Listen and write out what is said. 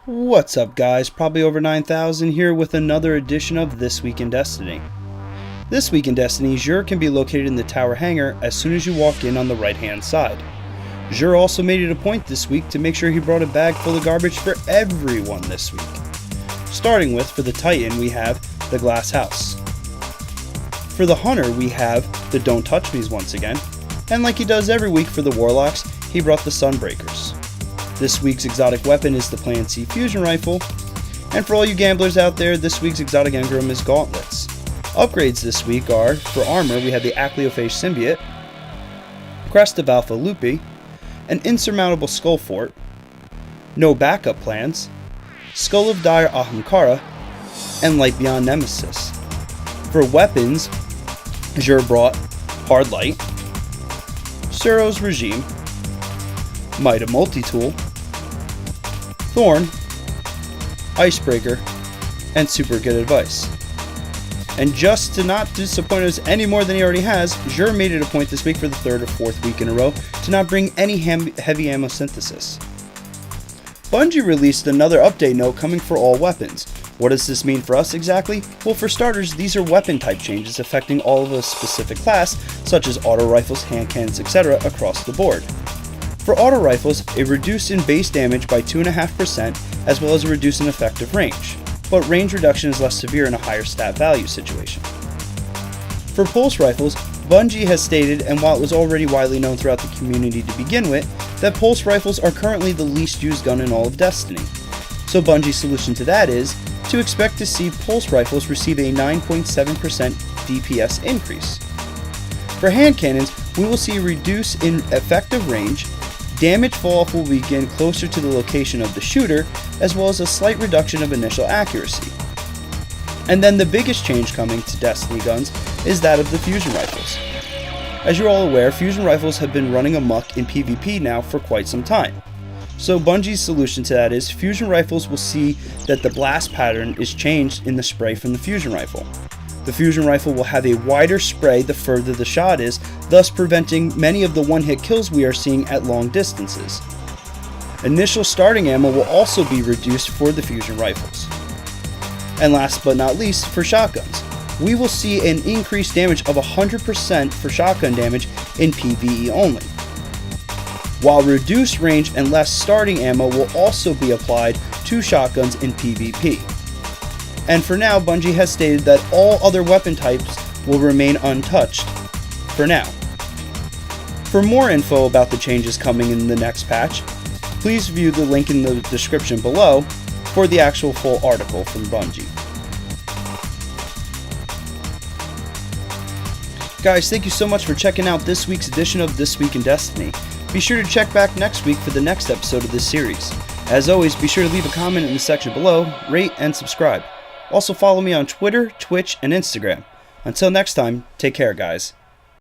What's up, guys? Probably over 9,000 here with another edition of This Week in Destiny. This Week in Destiny, Xur can be located in the tower hangar as soon as you walk in on the right hand side. Xur also made it a point this week to make sure he brought a bag full of garbage for everyone this week. Starting with, for the Titan, we have the Glass House. For the Hunter, we have the Don't Touch Me's once again, and like he does every week for the Warlocks, he brought the Sunbreakers. This week's exotic weapon is the Plan C Fusion Rifle, and for all you gamblers out there, this week's exotic engram is Gauntlets. Upgrades this week are, for armor, we have the Acleophage Symbiote, Crest of Alpha Lupi, an insurmountable Skull Fort, no backup plans, Skull of Dire Ahamkara, and Light Beyond Nemesis. For weapons, Xur brought Hard Light, Suro's Regime, Mida Multi-Tool, Thorn, Icebreaker, and Super Good Advice. And just to not disappoint us any more than he already has, Xur made it a point this week for the third or fourth week in a row to not bring any heavy ammo synthesis. Bungie released another update note coming for all weapons. What does this mean for us exactly? Well, for starters, these are weapon type changes affecting all of a specific class, such as auto rifles, hand cannons, etc. across the board. For auto rifles, a reduce in base damage by 2.5% as well as a reduce in effective range, but range reduction is less severe in a higher stat value situation. For pulse rifles, Bungie has stated, and while it was already widely known throughout the community to begin with, that pulse rifles are currently the least used gun in all of Destiny. So Bungie's solution to that is to expect to see pulse rifles receive a 9.7% DPS increase. For hand cannons, we will see a reduce in effective range, damage fall-off will begin closer to the location of the shooter, as well as a slight reduction of initial accuracy. And then the biggest change coming to Destiny guns is that of the fusion rifles. As you're all aware, fusion rifles have been running amok in PvP now for quite some time. So Bungie's solution to that is fusion rifles will see that the blast pattern is changed in the spray from the fusion rifle. The fusion rifle will have a wider spray the further the shot is, thus preventing many of the one-hit kills we are seeing at long distances. Initial starting ammo will also be reduced for the fusion rifles. And last but not least, for shotguns, we will see an increased damage of 100% for shotgun damage in PvE only, while reduced range and less starting ammo will also be applied to shotguns in PvP. And for now, Bungie has stated that all other weapon types will remain untouched for now. For more info about the changes coming in the next patch, please view the link in the description below for the actual full article from Bungie. Guys, thank you so much for checking out this week's edition of This Week in Destiny. Be sure to check back next week for the next episode of this series. As always, be sure to leave a comment in the section below, rate, and subscribe. Also follow me on Twitter, Twitch, and Instagram. Until next time, take care, guys.